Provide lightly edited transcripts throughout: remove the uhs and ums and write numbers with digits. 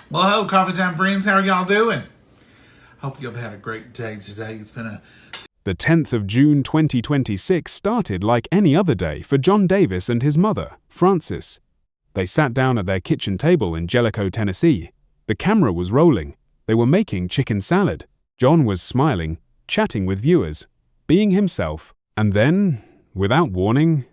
Well, hello, Coffee Time friends. How are y'all doing? Hope you've had a great day today. It's been The 10th of June 2026 started like any other day for John Davis and his mother, Frances. They sat down at their kitchen table in Jellicoe, Tennessee. The camera was rolling. They were making chicken salad. John was smiling, chatting with viewers, being himself, and then, without warning,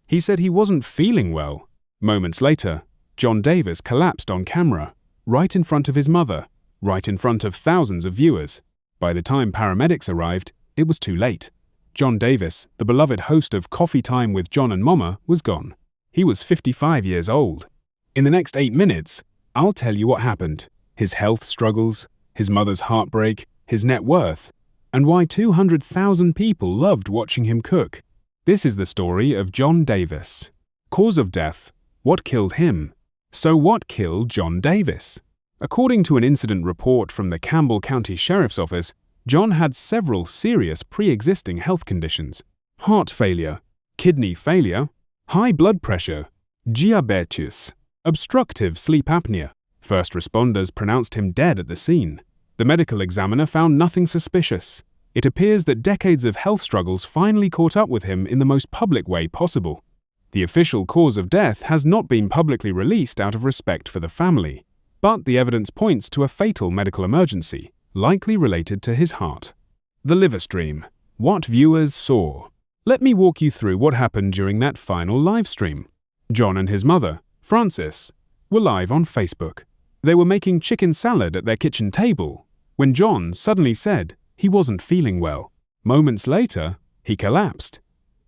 he said he wasn't feeling well. Moments later, John Davis collapsed on camera, right in front of his mother, right in front of thousands of viewers. By the time paramedics arrived, it was too late. John Davis, the beloved host of Coffee Time with John and Momma, was gone. He was 55 years old. In the next 8 minutes, I'll tell you what happened, his health struggles, his mother's heartbreak, his net worth, and why 200,000 people loved watching him cook. This is the story of John Davis. Cause of death: what killed him? So what killed John Davis? According to an incident report from the Campbell County Sheriff's Office, John had several serious pre-existing health conditions: heart failure, kidney failure, high blood pressure, diabetes, obstructive sleep apnea. First responders pronounced him dead at the scene. The medical examiner found nothing suspicious. It appears that decades of health struggles finally caught up with him in the most public way possible. The official cause of death has not been publicly released out of respect for the family, but the evidence points to a fatal medical emergency, likely related to his heart. The livestream: what viewers saw. Let me walk you through what happened during that final livestream. John and his mother, Frances, were live on Facebook. They were making chicken salad at their kitchen table when John suddenly said he wasn't feeling well. Moments later, he collapsed.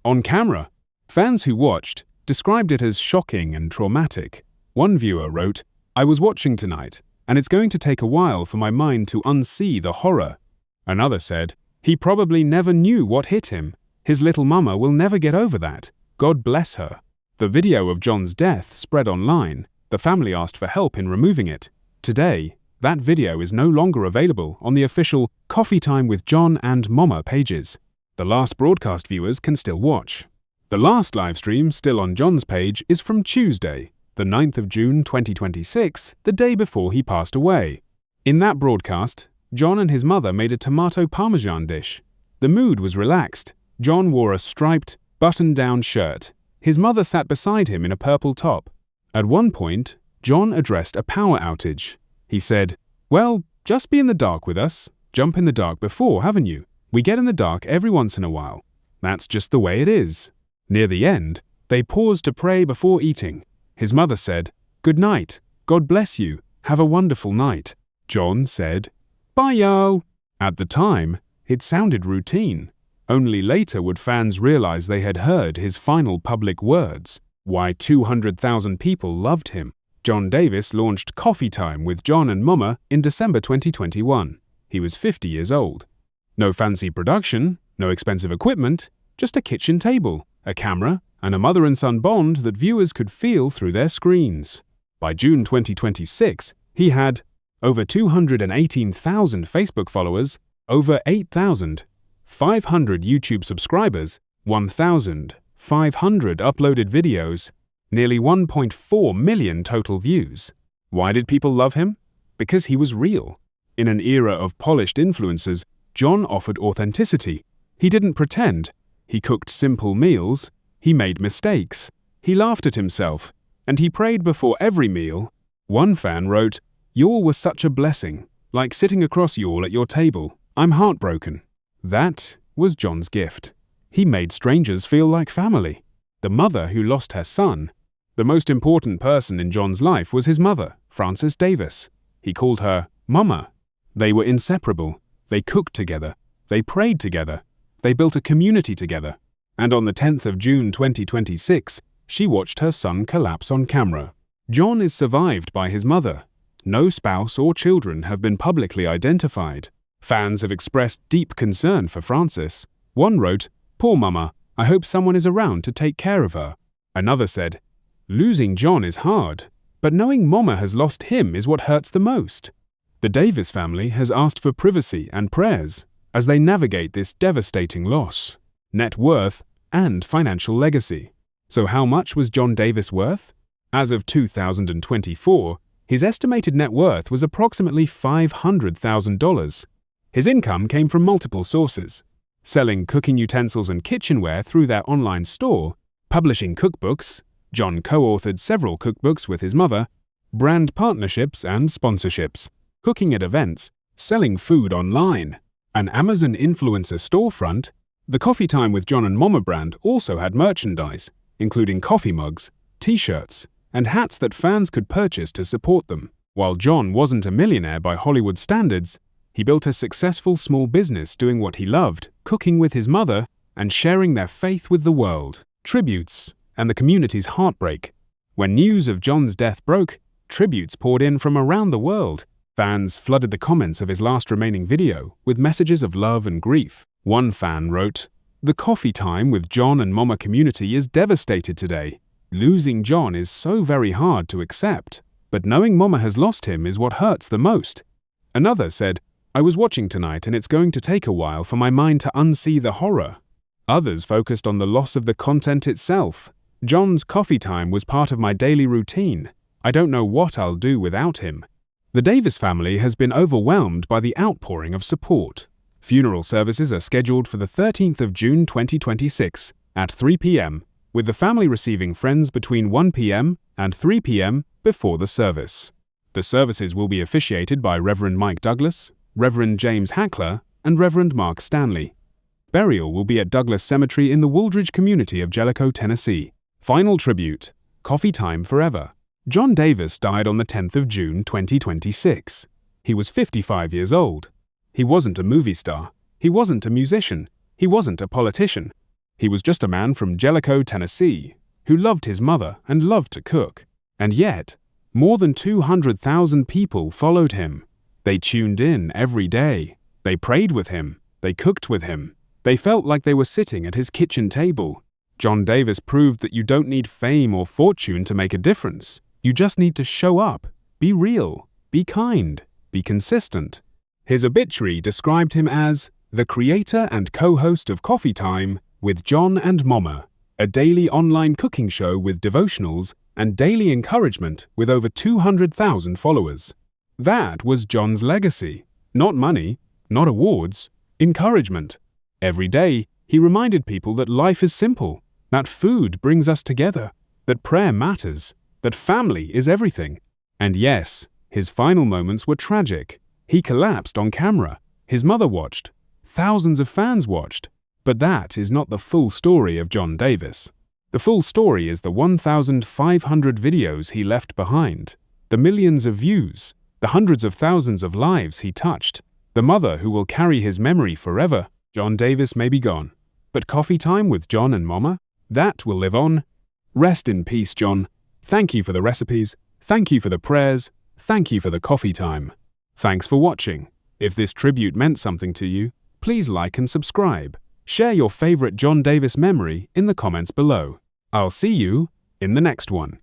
On camera, fans who watched described it as shocking and traumatic. One viewer wrote, "I was watching tonight, and it's going to take a while for my mind to unsee the horror." Another said, "He probably never knew what hit him. His little mama will never get over that. God bless her." The video of John's death spread online. The family asked for help in removing it. Today, that video is no longer available on the official Coffee Time with John and Momma pages. The last broadcast viewers can still watch. The last livestream, still on John's page, is from Tuesday, the 9th of June 2026, the day before he passed away. In that broadcast, John and his mother made a tomato parmesan dish. The mood was relaxed. John wore a striped, button-down shirt. His mother sat beside him in a purple top. At one point, John addressed a power outage. He said, "Well, just be in the dark with us. Jump in the dark before, haven't you? We get in the dark every once in a while. That's just the way it is." Near the end, they paused to pray before eating. His mother said, "Good night. God bless you. Have a wonderful night." John said, "Bye, y'all." At the time, it sounded routine. Only later would fans realize they had heard his final public words. Why 200,000 people loved him. John Davis launched Coffee Time with John and Momma in December 2021. He was 50 years old. No fancy production, no expensive equipment, just a kitchen table, a camera, and a mother and son bond that viewers could feel through their screens. By June 2026, he had over 218,000 Facebook followers, over 8,500 YouTube subscribers, 1,500 uploaded videos, nearly 1.4 million total views. Why did people love him? Because he was real. In an era of polished influencers, John offered authenticity. He didn't pretend. He cooked simple meals. He made mistakes. He laughed at himself. And he prayed before every meal. One fan wrote, "Y'all were such a blessing, like sitting across y'all at your table. I'm heartbroken." That was John's gift. He made strangers feel like family. The mother who lost her son. The most important person in John's life was his mother, Frances Davis. He called her Momma. They were inseparable. They cooked together. They prayed together. They built a community together. And on the 10th of June 2026, she watched her son collapse on camera. John is survived by his mother. No spouse or children have been publicly identified. Fans have expressed deep concern for Frances. One wrote, "Poor Mama, I hope someone is around to take care of her." Another said, "Losing John is hard, but knowing Momma has lost him is what hurts the most." The Davis family has asked for privacy and prayers as they navigate this devastating loss, net worth, and financial legacy. So how much was John Davis worth? As of 2024, His estimated net worth was approximately $500,000. His income came from multiple sources: selling cooking utensils and kitchenware through their online store, publishing cookbooks — John co-authored several cookbooks with his mother — brand partnerships and sponsorships, cooking at events, selling food online, an Amazon influencer storefront. The Coffee Time with John and Momma brand also had merchandise, including coffee mugs, t-shirts, and hats that fans could purchase to support them. While John wasn't a millionaire by Hollywood standards, he built a successful small business doing what he loved, cooking with his mother, and sharing their faith with the world. Tributes and the community's heartbreak. When news of John's death broke, tributes poured in from around the world. Fans flooded the comments of his last remaining video with messages of love and grief. One fan wrote, "The Coffee Time with John and Momma community is devastated today. Losing John is so very hard to accept, but knowing Momma has lost him is what hurts the most." Another said, "I was watching tonight and it's going to take a while for my mind to unsee the horror." Others focused on the loss of the content itself. "John's coffee time was part of my daily routine. I don't know what I'll do without him." The Davis family has been overwhelmed by the outpouring of support. Funeral services are scheduled for the 13th of June 2026 at 3 p.m., with the family receiving friends between 1 p.m. and 3 p.m. before the service. The services will be officiated by Reverend Mike Douglas, Reverend James Hackler, and Reverend Mark Stanley. Burial will be at Douglas Cemetery in the Wooldridge community of Jellicoe, Tennessee. Final tribute: Coffee Time Forever. John Davis died on the 10th of June 2026. He was 55 years old. He wasn't a movie star. He wasn't a musician. He wasn't a politician. He was just a man from Jellicoe, Tennessee, who loved his mother and loved to cook. And yet, more than 200,000 people followed him. They tuned in every day. They prayed with him. They cooked with him. They felt like they were sitting at his kitchen table. John Davis proved that you don't need fame or fortune to make a difference. You just need to show up, be real, be kind, be consistent. His obituary described him as the creator and co-host of Coffee Time with John and Momma, a daily online cooking show with devotionals and daily encouragement with over 200,000 followers. That was John's legacy. Not money, not awards, encouragement. Every day, he reminded people that life is simple, that food brings us together, that prayer matters, that family is everything. And yes, his final moments were tragic. He collapsed on camera. His mother watched. Thousands of fans watched. But that is not the full story of John Davis. The full story is the 1,500 videos he left behind, the millions of views, the hundreds of thousands of lives he touched, the mother who will carry his memory forever. John Davis may be gone, but Coffee Time with John and Momma, that will live on. Rest in peace, John. Thank you for the recipes. Thank you for the prayers. Thank you for the coffee time. Thanks for watching. If this tribute meant something to you, please like and subscribe. Share your favorite John Davis memory in the comments below. I'll see you in the next one.